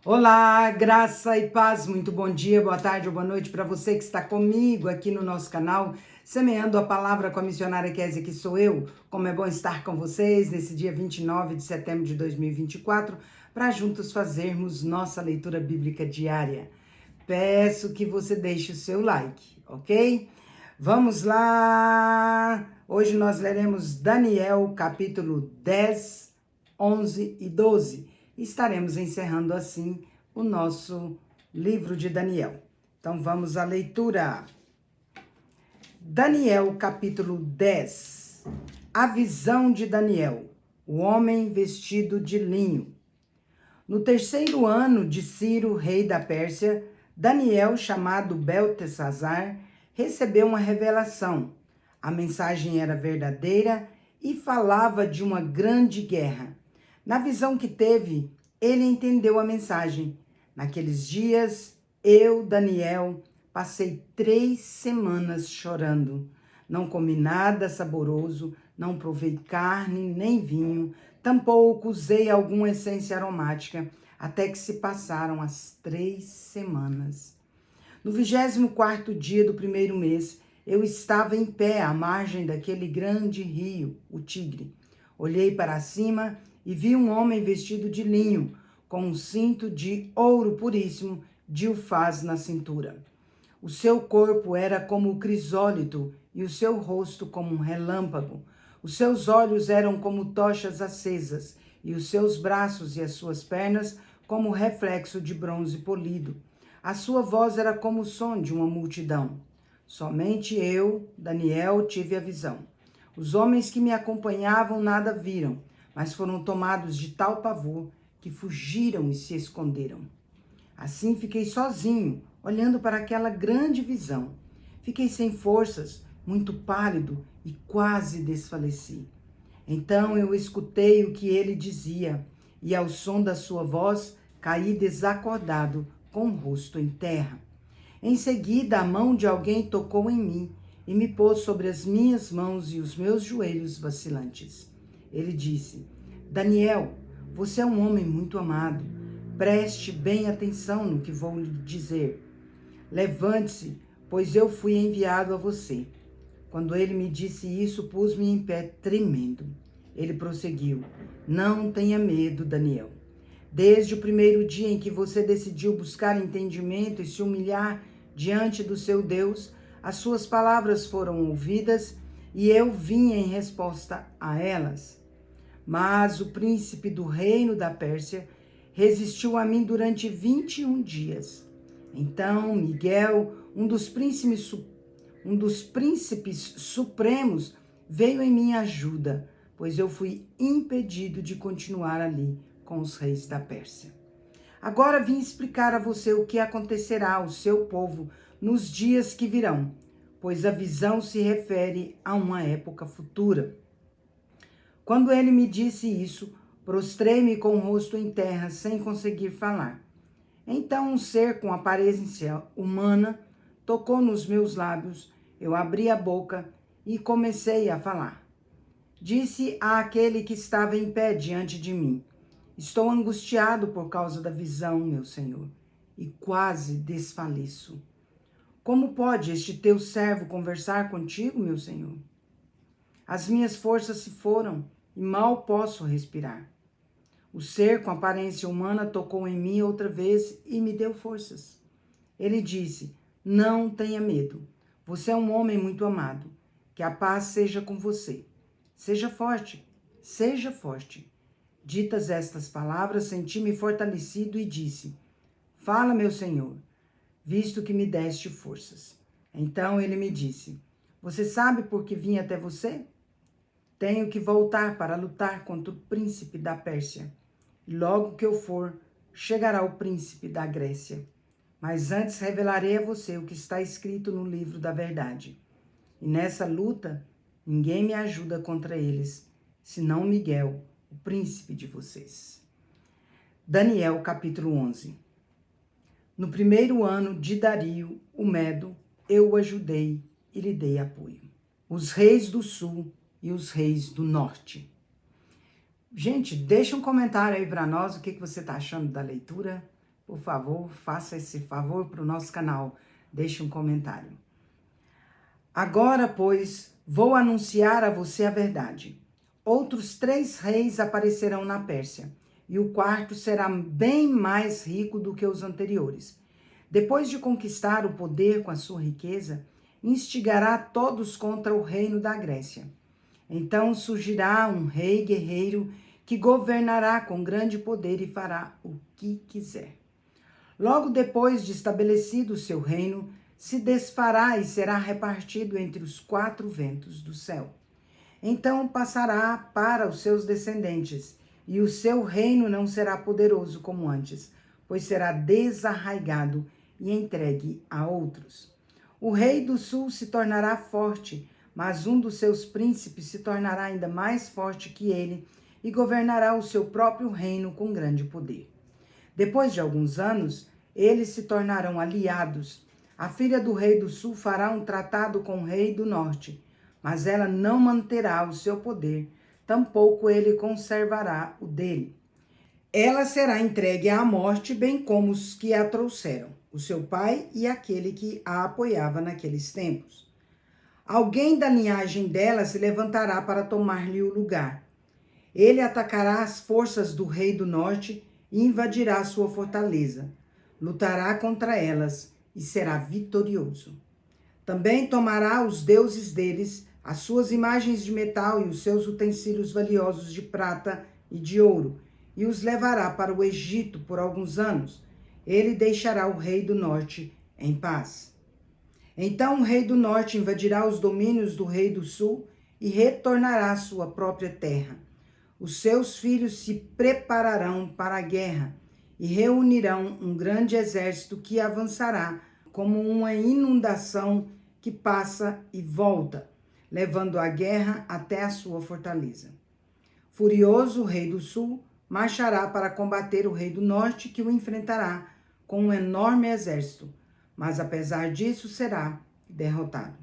Olá, graça e paz, muito bom dia, boa tarde ou boa noite para você que está comigo aqui no nosso canal, semeando a palavra com a missionária Kézia, que sou eu. Como é bom estar com vocês nesse dia 29 de setembro de 2024, para juntos fazermos nossa leitura bíblica diária. Peço que você deixe o seu like, ok? Vamos lá! Hoje nós leremos Daniel, capítulo 10, 11 e 12. Estaremos encerrando assim o nosso livro de Daniel. Então vamos à leitura. Daniel, capítulo 10. A visão de Daniel, o homem vestido de linho. No terceiro ano de Ciro, rei da Pérsia, Daniel, chamado Beltesazar, recebeu uma revelação. A mensagem era verdadeira e falava de uma grande guerra. Na visão que teve, ele entendeu a mensagem. Naqueles dias, eu, Daniel, passei 3 semanas chorando. Não comi nada saboroso, não provei carne nem vinho, tampouco usei alguma essência aromática, até que se passaram as 3 semanas. No 24º dia do primeiro mês, eu estava em pé à margem daquele grande rio, o Tigre. Olhei para cima e vi um homem vestido de linho, com um cinto de ouro puríssimo de Ufaz na cintura. O seu corpo era como o crisólito e o seu rosto como um relâmpago. Os seus olhos eram como tochas acesas e os seus braços e as suas pernas como reflexo de bronze polido. A sua voz era como o som de uma multidão. Somente eu, Daniel, tive a visão. Os homens que me acompanhavam nada viram, mas foram tomados de tal pavor que fugiram e se esconderam. Assim fiquei sozinho, olhando para aquela grande visão. Fiquei sem forças, muito pálido e quase desfaleci. Então eu escutei o que ele dizia, e ao som da sua voz caí desacordado, com o rosto em terra. Em seguida, a mão de alguém tocou em mim e me pôs sobre as minhas mãos e os meus joelhos vacilantes. Ele disse: Daniel, você é um homem muito amado. Preste bem atenção no que vou lhe dizer. Levante-se, pois eu fui enviado a você. Quando ele me disse isso, pus-me em pé tremendo. Ele prosseguiu: Não tenha medo, Daniel. Desde o primeiro dia em que você decidiu buscar entendimento e se humilhar diante do seu Deus, as suas palavras foram ouvidas e eu vim em resposta a elas. Mas o príncipe do reino da Pérsia resistiu a mim durante 21 dias. Então Miguel, um dos príncipes supremos, veio em minha ajuda, pois eu fui impedido de continuar ali com os reis da Pérsia. Agora vim explicar a você o que acontecerá ao seu povo nos dias que virão, pois a visão se refere a uma época futura. Quando ele me disse isso, prostrei-me com o rosto em terra, sem conseguir falar. Então um ser com aparência humana tocou nos meus lábios, eu abri a boca e comecei a falar. Disse àquele que estava em pé diante de mim: Estou angustiado por causa da visão, meu Senhor, e quase desfaleço. Como pode este teu servo conversar contigo, meu Senhor? As minhas forças se foram e mal posso respirar. O ser com aparência humana tocou em mim outra vez e me deu forças. Ele disse: Não tenha medo. Você é um homem muito amado. Que a paz seja com você. Seja forte, seja forte. Ditas estas palavras, senti-me fortalecido e disse: Fala, meu Senhor, visto que me deste forças. Então ele me disse: Você sabe por que vim até você? Tenho que voltar para lutar contra o príncipe da Pérsia. E logo que eu for, chegará o príncipe da Grécia. Mas antes revelarei a você o que está escrito no livro da verdade. E nessa luta, ninguém me ajuda contra eles, senão Miguel, o príncipe de vocês. Daniel, capítulo 11. No primeiro ano de Dario, o Medo, eu o ajudei e lhe dei apoio. Os reis do sul e os reis do norte. Gente, deixa um comentário aí para nós, o que você está achando da leitura. por favor, faça esse favor para o nosso canal. Deixe um comentário. Agora, pois, vou anunciar a você a verdade. Outros 3 reis aparecerão na Pérsia, e o quarto será bem mais rico do que os anteriores. Depois de conquistar o poder com a sua riqueza, instigará todos contra o reino da Grécia. Então surgirá um rei guerreiro que governará com grande poder e fará o que quiser. Logo depois de estabelecido o seu reino, se desfará e será repartido entre os 4 ventos do céu. Então passará para os seus descendentes, e o seu reino não será poderoso como antes, pois será desarraigado e entregue a outros. O rei do sul se tornará forte, mas um dos seus príncipes se tornará ainda mais forte que ele e governará o seu próprio reino com grande poder. Depois de alguns anos, eles se tornarão aliados. A filha do rei do sul fará um tratado com o rei do norte, mas ela não manterá o seu poder, tampouco ele conservará o dele. Ela será entregue à morte, bem como os que a trouxeram, o seu pai e aquele que a apoiava naqueles tempos. Alguém da linhagem dela se levantará para tomar-lhe o lugar. Ele atacará as forças do rei do norte e invadirá sua fortaleza. Lutará contra elas e será vitorioso. Também tomará os deuses deles, as suas imagens de metal e os seus utensílios valiosos de prata e de ouro, e os levará para o Egito por alguns anos. Ele deixará o rei do norte em paz. Então o rei do norte invadirá os domínios do rei do sul e retornará à sua própria terra. Os seus filhos se prepararão para a guerra e reunirão um grande exército que avançará como uma inundação que passa e volta, levando a guerra até a sua fortaleza. Furioso, o rei do sul marchará para combater o rei do norte, que o enfrentará com um enorme exército, mas apesar disso será derrotado.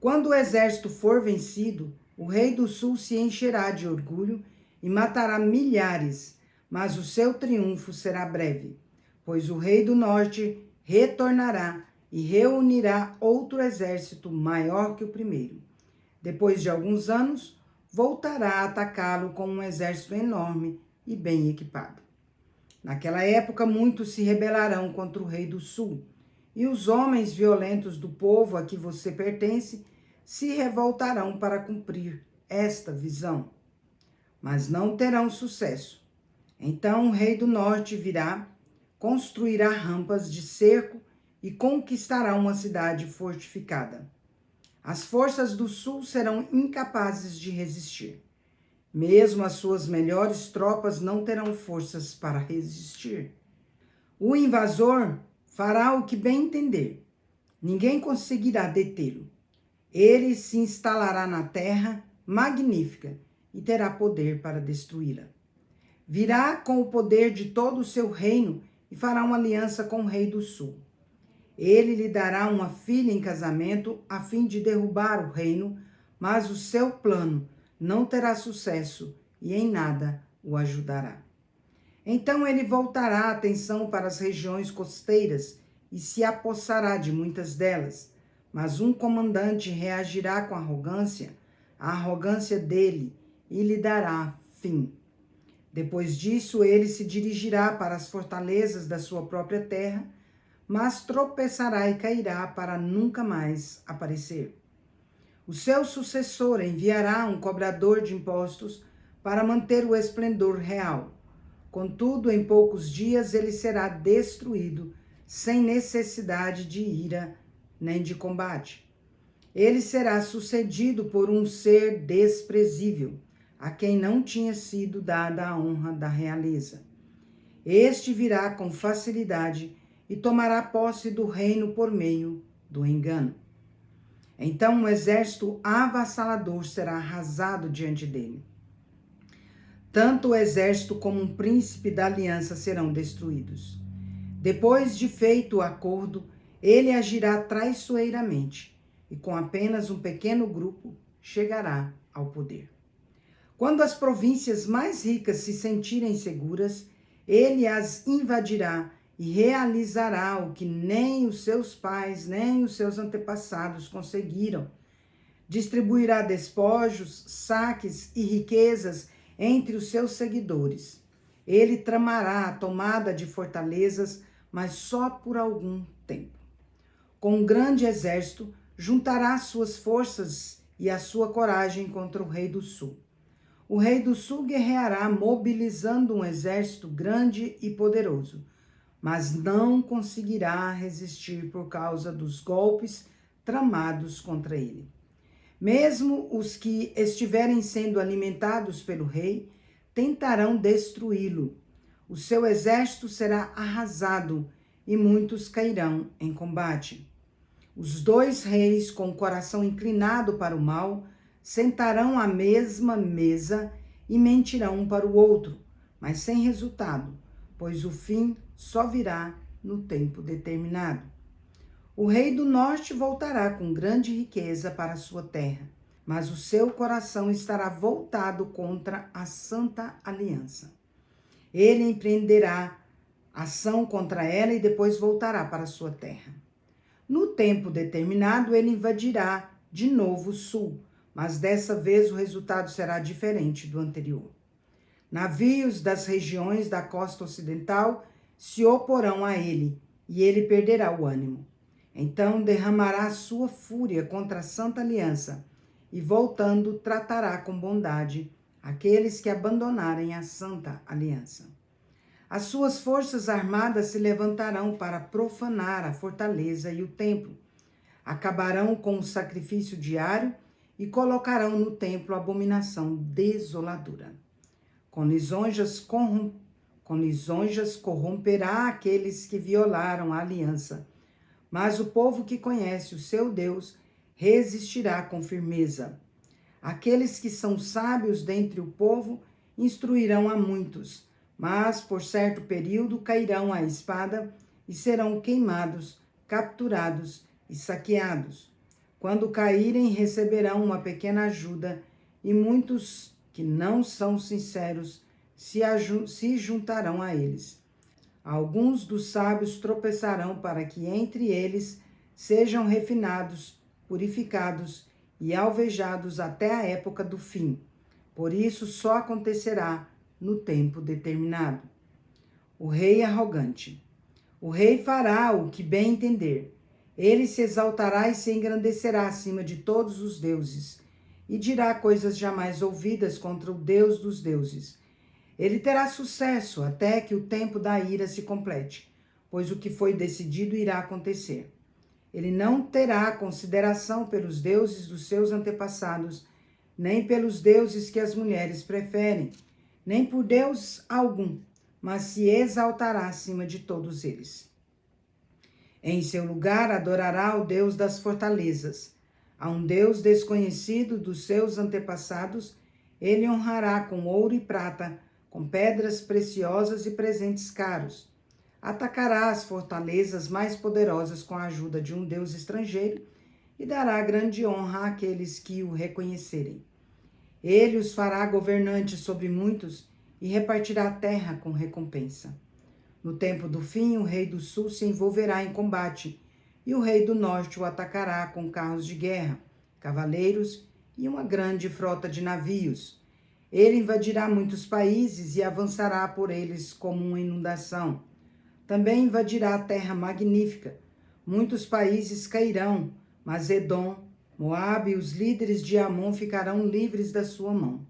Quando o exército for vencido, o rei do sul se encherá de orgulho e matará milhares, mas o seu triunfo será breve, pois o rei do norte retornará e reunirá outro exército maior que o primeiro. Depois de alguns anos, voltará a atacá-lo com um exército enorme e bem equipado. Naquela época, muitos se rebelarão contra o rei do sul, e os homens violentos do povo a que você pertence se revoltarão para cumprir esta visão, mas não terão sucesso. Então o rei do norte virá, construirá rampas de cerco e conquistará uma cidade fortificada. As forças do sul serão incapazes de resistir. Mesmo as suas melhores tropas não terão forças para resistir. O invasor fará o que bem entender. Ninguém conseguirá detê-lo. Ele se instalará na terra magnífica e terá poder para destruí-la. Virá com o poder de todo o seu reino e fará uma aliança com o rei do sul. Ele lhe dará uma filha em casamento a fim de derrubar o reino, mas o seu plano não terá sucesso e em nada o ajudará. Então ele voltará a atenção para as regiões costeiras e se apossará de muitas delas, mas um comandante reagirá com arrogância, a arrogância dele, e lhe dará fim. Depois disso, ele se dirigirá para as fortalezas da sua própria terra, mas tropeçará e cairá para nunca mais aparecer. O seu sucessor enviará um cobrador de impostos para manter o esplendor real. Contudo, em poucos dias ele será destruído, sem necessidade de ira nem de combate. Ele será sucedido por um ser desprezível, a quem não tinha sido dada a honra da realeza. Este virá com facilidade e tomará posse do reino por meio do engano. Então um exército avassalador será arrasado diante dele. Tanto o exército como um príncipe da aliança serão destruídos. Depois de feito o acordo, ele agirá traiçoeiramente e com apenas um pequeno grupo chegará ao poder. Quando as províncias mais ricas se sentirem seguras, ele as invadirá e realizará o que nem os seus pais, nem os seus antepassados conseguiram. Distribuirá despojos, saques e riquezas entre os seus seguidores. Ele tramará a tomada de fortalezas, mas só por algum tempo. Com um grande exército, juntará suas forças e a sua coragem contra o rei do sul. O rei do sul guerreará, mobilizando um exército grande e poderoso, mas não conseguirá resistir por causa dos golpes tramados contra ele. Mesmo os que estiverem sendo alimentados pelo rei tentarão destruí-lo. O seu exército será arrasado e muitos cairão em combate. Os dois reis, com o coração inclinado para o mal, sentarão à mesma mesa e mentirão um para o outro, mas sem resultado, pois o fim só virá no tempo determinado. O rei do norte voltará com grande riqueza para a sua terra, mas o seu coração estará voltado contra a Santa Aliança. Ele empreenderá ação contra ela e depois voltará para a sua terra. No tempo determinado, ele invadirá de novo o sul, mas dessa vez o resultado será diferente do anterior. Navios das regiões da costa ocidental se oporão a ele, e ele perderá o ânimo. Então derramará sua fúria contra a Santa Aliança, e voltando tratará com bondade aqueles que abandonarem a Santa Aliança. As suas forças armadas se levantarão para profanar a fortaleza e o templo. Acabarão com o sacrifício diário e colocarão no templo abominação desoladora. Com lisonjas corromperá aqueles que violaram a aliança, mas o povo que conhece o seu Deus resistirá com firmeza. Aqueles que são sábios dentre o povo instruirão a muitos, mas por certo período cairão à espada e serão queimados, capturados e saqueados. Quando caírem, receberão uma pequena ajuda, e muitos que não são sinceros se juntarão a eles. Alguns dos sábios tropeçarão para que entre eles sejam refinados, purificados e alvejados até a época do fim. Por isso só acontecerá no tempo determinado. O rei arrogante. O rei fará o que bem entender. Ele se exaltará e se engrandecerá acima de todos os deuses, e dirá coisas jamais ouvidas contra o Deus dos deuses. Ele terá sucesso até que o tempo da ira se complete, pois o que foi decidido irá acontecer. Ele não terá consideração pelos deuses dos seus antepassados, nem pelos deuses que as mulheres preferem, nem por Deus algum, mas se exaltará acima de todos eles. Em seu lugar adorará o Deus das fortalezas. A um Deus desconhecido dos seus antepassados, ele honrará com ouro e prata, com pedras preciosas e presentes caros. Atacará as fortalezas mais poderosas com a ajuda de um Deus estrangeiro e dará grande honra àqueles que o reconhecerem. Ele os fará governantes sobre muitos e repartirá a terra com recompensa. No tempo do fim, o rei do sul se envolverá em combate, e o rei do norte o atacará com carros de guerra, cavaleiros e uma grande frota de navios. Ele invadirá muitos países e avançará por eles como uma inundação. Também invadirá a terra magnífica. Muitos países cairão, mas Edom, Moabe e os líderes de Amon ficarão livres da sua mão.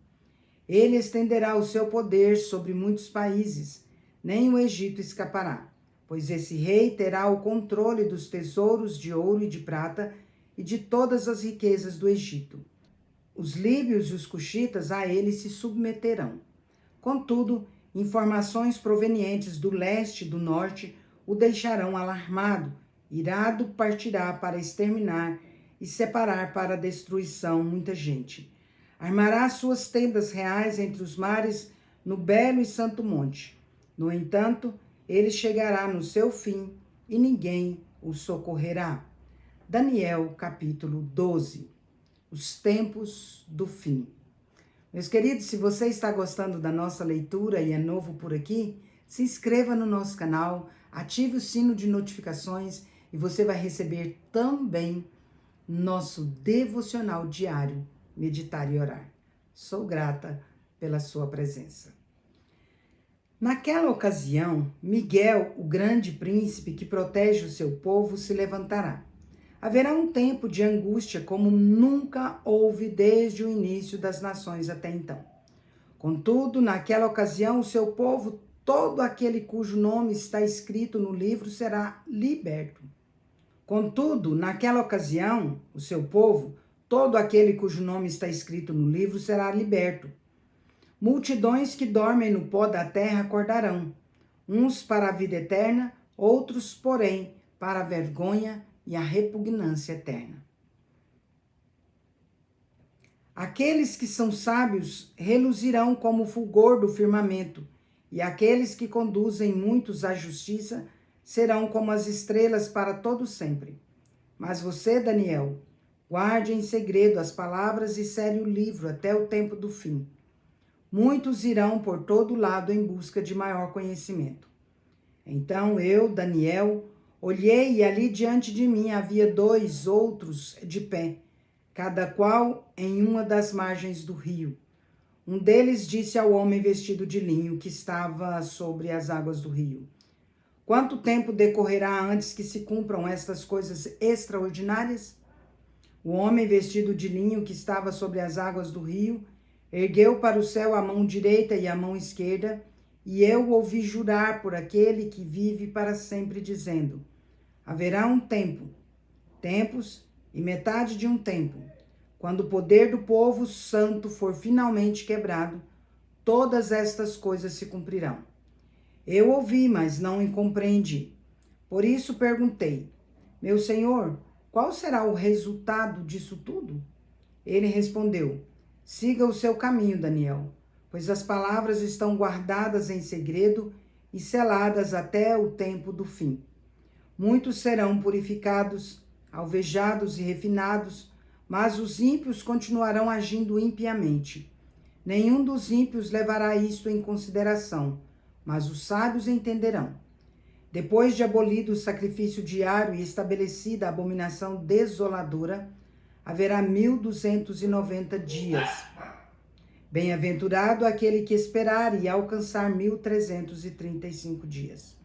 Ele estenderá o seu poder sobre muitos países, nem o Egito escapará, pois esse rei terá o controle dos tesouros de ouro e de prata e de todas as riquezas do Egito. Os líbios e os cuxitas a ele se submeterão. Contudo, informações provenientes do leste e do norte o deixarão alarmado, irado partirá para exterminar e separar para a destruição muita gente. Armará suas tendas reais entre os mares no belo e santo monte. No entanto, ele chegará no seu fim e ninguém o socorrerá. Daniel, capítulo 12. Os tempos do fim. Meus queridos, se você está gostando da nossa leitura e é novo por aqui, se inscreva no nosso canal, Ative o sino de notificações e você vai receber também nosso devocional diário, Meditar e Orar. Sou grata pela sua presença. Naquela ocasião, Miguel, o grande príncipe que protege o seu povo, se levantará. Haverá um tempo de angústia como nunca houve desde o início das nações até então. Contudo, naquela ocasião, o seu povo, todo aquele cujo nome está escrito no livro, será liberto. Contudo, naquela ocasião, o seu povo, todo aquele cujo nome está escrito no livro, será liberto. Multidões que dormem no pó da terra acordarão, uns para a vida eterna, outros, porém, para a vergonha e a repugnância eterna. Aqueles que são sábios reluzirão como o fulgor do firmamento, e aqueles que conduzem muitos à justiça serão como as estrelas para todo sempre. Mas você, Daniel, guarde em segredo as palavras e cele o livro até o tempo do fim. Muitos irão por todo lado em busca de maior conhecimento. Então eu, Daniel, olhei e ali diante de mim havia 2 outros de pé, cada qual em uma das margens do rio. Um deles disse ao homem vestido de linho que estava sobre as águas do rio: Quanto tempo decorrerá antes que se cumpram estas coisas extraordinárias? O homem vestido de linho que estava sobre as águas do rio ergueu para o céu a mão direita e a mão esquerda, e eu ouvi jurar por aquele que vive para sempre, dizendo: haverá um tempo, tempos e metade de um tempo, quando o poder do povo santo for finalmente quebrado, todas estas coisas se cumprirão. Eu ouvi, mas não compreendi. Por isso perguntei: meu senhor, qual será o resultado disso tudo? Ele respondeu: siga o seu caminho, Daniel, pois as palavras estão guardadas em segredo e seladas até o tempo do fim. Muitos serão purificados, alvejados e refinados, mas os ímpios continuarão agindo impiamente. Nenhum dos ímpios levará isto em consideração, mas os sábios entenderão. Depois de abolido o sacrifício diário e estabelecida a abominação desoladora, haverá 1290 dias. Bem-aventurado aquele que esperar e alcançar 1335 dias.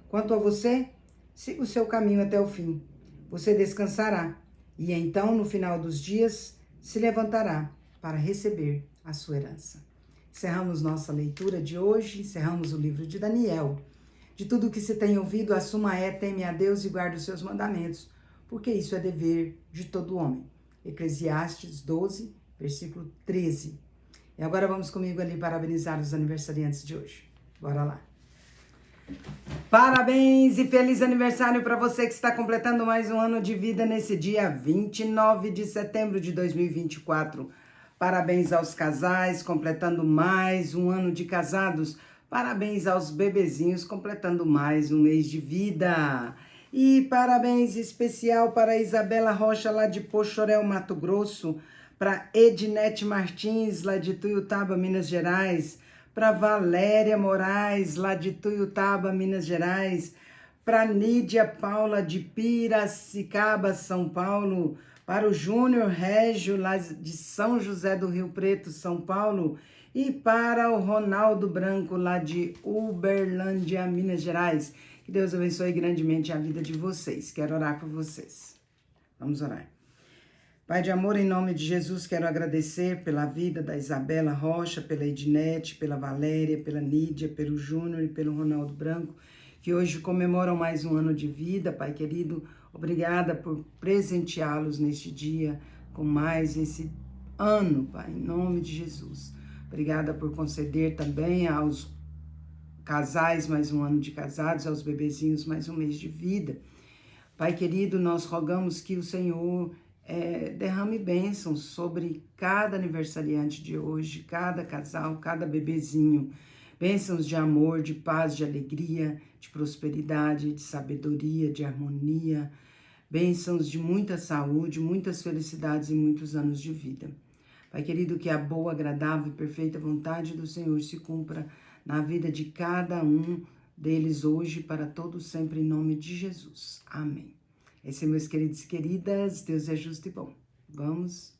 Quanto a você, siga o seu caminho até o fim. Você descansará e então, no final dos dias, se levantará para receber a sua herança. Encerramos nossa leitura de hoje, encerramos o livro de Daniel. De tudo que se tem ouvido, a suma é: teme a Deus e guarde os seus mandamentos, porque isso é dever de todo homem. Eclesiastes 12, versículo 13. E agora vamos comigo ali parabenizar os aniversariantes de hoje. Bora lá. Parabéns e feliz aniversário para você que está completando mais um ano de vida nesse dia 29 de setembro de 2024. Parabéns aos casais completando mais um ano de casados. Parabéns aos bebezinhos completando mais um mês de vida. E parabéns especial para a Isabela Rocha, lá de Poxorel, Mato Grosso, para Ednete Martins, lá de Tuiutaba, Minas Gerais, para Valéria Moraes, lá de Tuiutaba, Minas Gerais, para Nídia Paula, de Piracicaba, São Paulo, para o Júnior Régio, lá de São José do Rio Preto, São Paulo, e para o Ronaldo Branco, lá de Uberlândia, Minas Gerais. Que Deus abençoe grandemente a vida de vocês. Quero orar por vocês. Vamos orar. Pai de amor, em nome de Jesus, quero agradecer pela vida da Isabela Rocha, pela Ednete, pela Valéria, pela Nídia, pelo Júnior e pelo Ronaldo Branco, que hoje comemoram mais um ano de vida. Pai querido, obrigada por presenteá-los neste dia com mais esse ano, Pai, em nome de Jesus. Obrigada por conceder também aos casais mais um ano de casados, aos bebezinhos mais um mês de vida. Pai querido, nós rogamos que o Senhor derrame bênçãos sobre cada aniversariante de hoje, cada casal, cada bebezinho. Bênçãos de amor, de paz, de alegria, de prosperidade, de sabedoria, de harmonia. Bênçãos de muita saúde, muitas felicidades e muitos anos de vida. Pai querido, que a boa, agradável e perfeita vontade do Senhor se cumpra na vida de cada um deles hoje e para todos sempre, em nome de Jesus. Amém. Esse é, meus queridos e queridas, Deus é justo e bom. Vamos